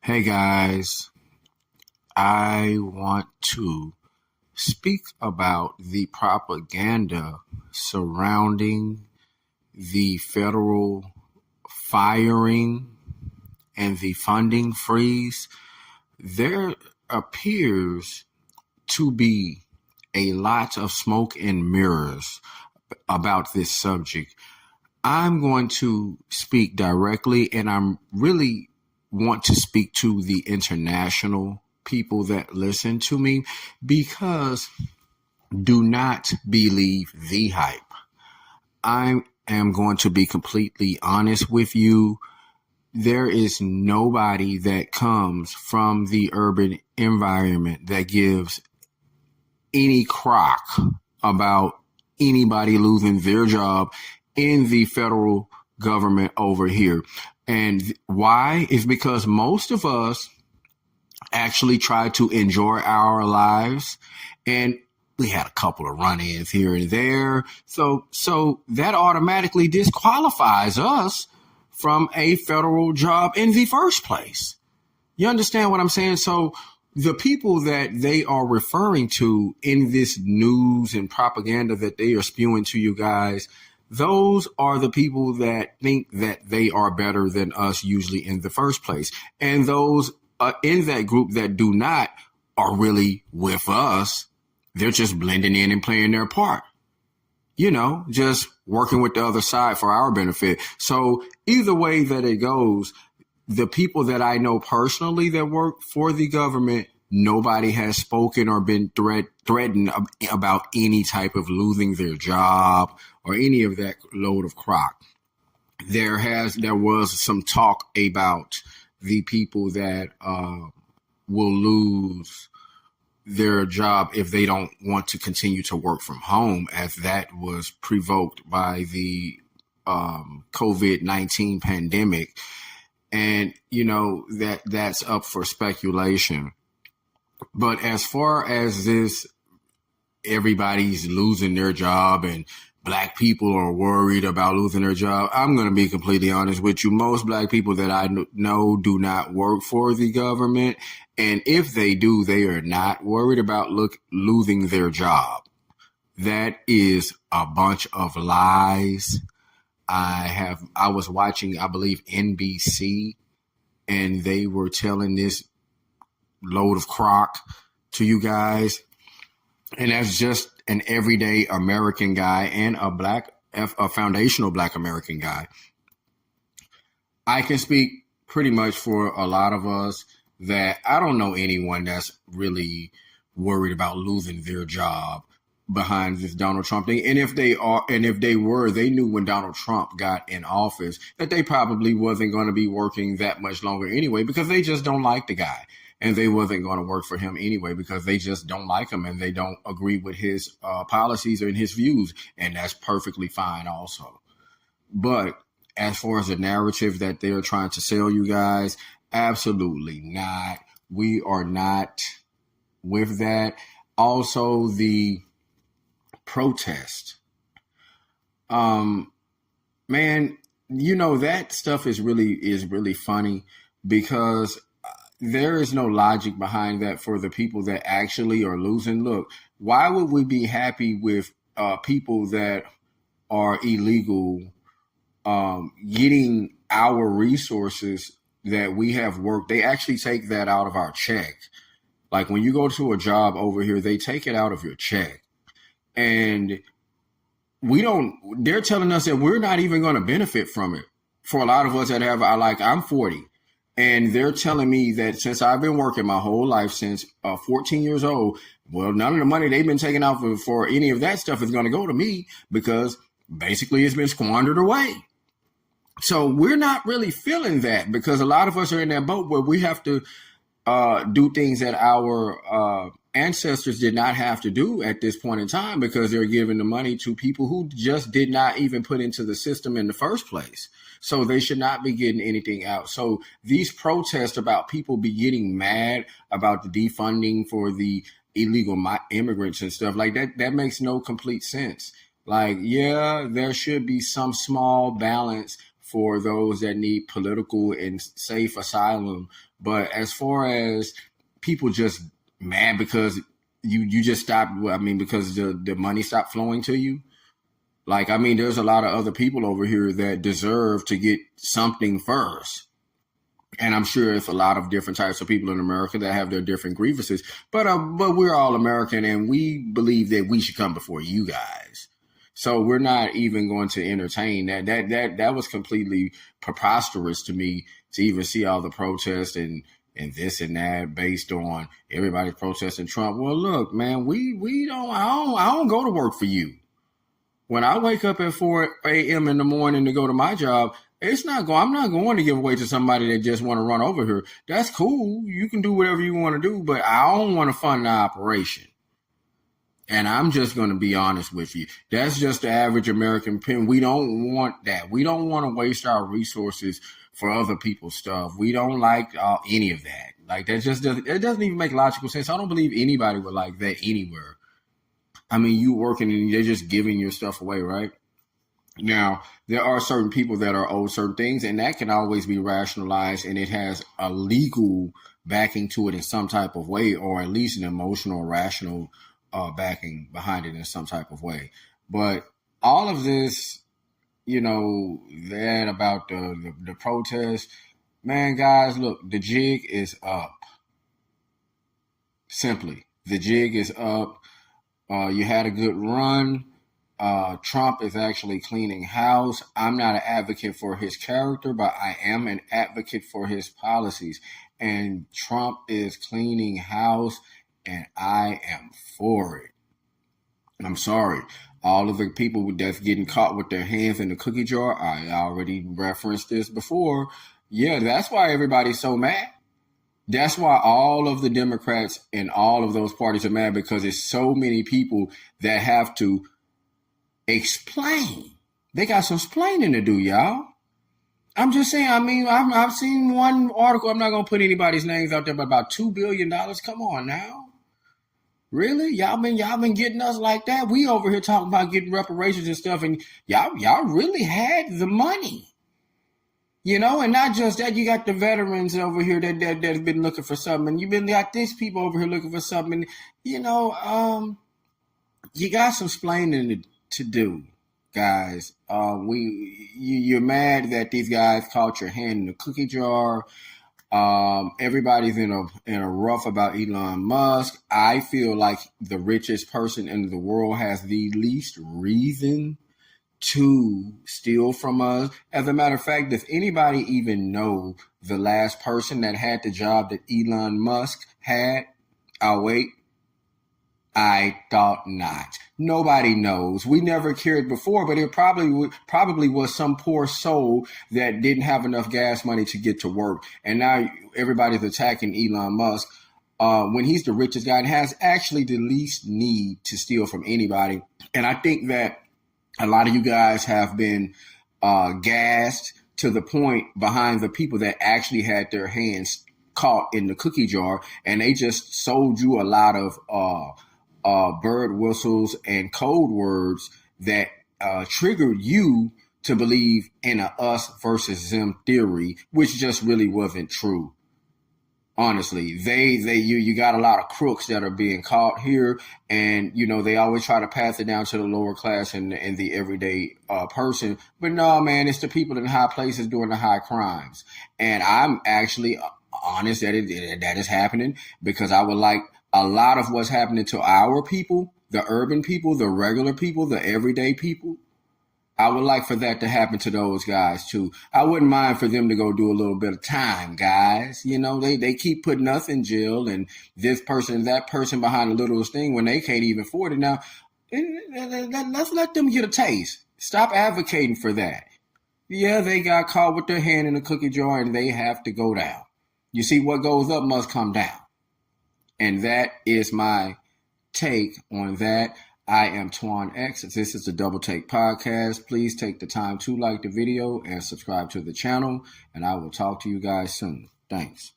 Hey guys, I want to speak about the propaganda surrounding the federal firing and the funding freeze. There appears to be a lot of smoke and mirrors about this subject. I'm going to speak directly, and I'm really want to speak to the international people that listen to me because do not believe the hype. I am going to be completely honest with you. There is nobody that comes from the urban environment that gives any crock about anybody losing their job in the federal government over here. And why? Is because most of us actually try to enjoy our lives, and we had a couple of run-ins here and there. So that automatically disqualifies us from a federal job in the first place. You understand what I'm saying? So the people that they are referring to in this news and propaganda that they are spewing to you guys, those are the people that think that they are better than us usually in the first place. And those in that group that do not are really with us. They're just blending in and playing their part. Just working with the other side for our benefit. So either way that it goes, the people that I know personally that work for the government, nobody has spoken or been threatened about any type of losing their job or any of that load of crock. There was some talk about the people that will lose their job if they don't want to continue to work from home, as that was provoked by the COVID-19 pandemic. And, that's up for speculation. But as far as this, everybody's losing their job and Black people are worried about losing their job, I'm going to be completely honest with you. Most Black people that I know do not work for the government. And if they do, they are not worried about losing their job. That is a bunch of lies. I was watching, I believe, NBC, and they were telling this load of crock to you guys. And that's just an everyday American guy and a foundational Black American guy. I can speak pretty much for a lot of us that I don't know anyone that's really worried about losing their job behind this Donald Trump thing. And if they were, they knew when Donald Trump got in office that they probably wasn't going to be working that much longer anyway, because they just don't like the guy. And they wasn't going to work for him anyway because they just don't like him and they don't agree with his policies or his views. And that's perfectly fine also. But as far as the narrative that they're trying to sell you guys, absolutely not. We are not with that. Also, the protest. Man, that stuff is really funny because there is no logic behind that for the people that actually are losing. Look, why would we be happy with people that are illegal getting our resources that we have worked? They actually take that out of our check. Like when you go to a job over here, they take it out of your check. And they're telling us that we're not even going to benefit from it. For a lot of us that I'm 40. And they're telling me that since I've been working my whole life, since 14 years old, well, none of the money they've been taking out for any of that stuff is going to go to me because basically it's been squandered away. So we're not really feeling that because a lot of us are in that boat where we have to do things that our ancestors did not have to do at this point in time because they're giving the money to people who just did not even put into the system in the first place. So they should not be getting anything out. So these protests about people be getting mad about the defunding for the illegal immigrants and stuff like that makes no complete sense. Like, yeah, there should be some small balance for those that need political and safe asylum. But as far as people just mad because you just stopped, I mean, because the money stopped flowing to you. Like, I mean, there's a lot of other people over here that deserve to get something first. And I'm sure it's a lot of different types of people in America that have their different grievances. But we're all American, and we believe that we should come before you guys. So we're not even going to entertain that. That was completely preposterous to me, to even see all the protests and this and that based on everybody protesting Trump. Well, look, man, I don't go to work for you. When I wake up at 4 a.m. in the morning to go to my job, I'm not going to give away to somebody that just want to run over here. That's cool. You can do whatever you want to do, but I don't want to fund the operation. And I'm just going to be honest with you. That's just the average American pen. We don't want that. We don't want to waste our resources for other people's stuff. We don't like any of that. Like, that just doesn't even make logical sense. I don't believe anybody would like that anywhere. I mean, you working and they're just giving your stuff away, right? Now, there are certain people that are owed certain things, and that can always be rationalized, and it has a legal backing to it in some type of way, or at least an emotional, rational backing behind it in some type of way. But all of this, that about the protest, man, guys, look, the jig is up. Simply, the jig is up. You had a good run. Trump is actually cleaning house. I'm not an advocate for his character, but I am an advocate for his policies. And Trump is cleaning house, and I am for it. I'm sorry. All of the people that's getting caught with their hands in the cookie jar, I already referenced this before. Yeah, that's why everybody's so mad. That's why all of the Democrats and all of those parties are mad, because there's so many people that have to explain. They got some explaining to do, y'all. I'm just saying, I mean, I've seen one article, I'm not going to put anybody's names out there, but about $2 billion. Come on now. Really? Y'all been getting us like that? We over here talking about getting reparations and stuff, and y'all really had the money. And not just that, you got the veterans over here that have been looking for something, and you've been got these people over here looking for something. You got some explaining to do, guys. You're mad that these guys caught your hand in the cookie jar. Everybody's in a rough about Elon Musk. I feel like the richest person in the world has the least reason to steal from us. As a matter of fact, does anybody even know the last person that had the job that Elon Musk had? I'll wait. I thought not. Nobody knows. We never cared before, but it probably was some poor soul that didn't have enough gas money to get to work. And now everybody's attacking Elon Musk when he's the richest guy and has actually the least need to steal from anybody. And I think that a lot of you guys have been gassed to the point behind the people that actually had their hands caught in the cookie jar, and they just sold you a lot of bird whistles and code words that triggered you to believe in a us versus them theory, which just really wasn't true. Honestly, you got a lot of crooks that are being caught here, and they always try to pass it down to the lower class and the everyday person. But no, man, it's the people in high places doing the high crimes. And I'm actually honest that that is happening, because I would like a lot of what's happening to our people, the urban people, the regular people, the everyday people. I would like for that to happen to those guys too. I wouldn't mind for them to go do a little bit of time, guys. They keep putting us in jail, and this person and that person behind the littlest thing when they can't even afford it. Now, let's let them get a taste. Stop advocating for that. Yeah, they got caught with their hand in a cookie jar, and they have to go down. You see, what goes up must come down. And that is my take on that. I am Twaun X. This is the Double Take Podcast. Please take the time to like the video and subscribe to the channel, and I will talk to you guys soon. Thanks.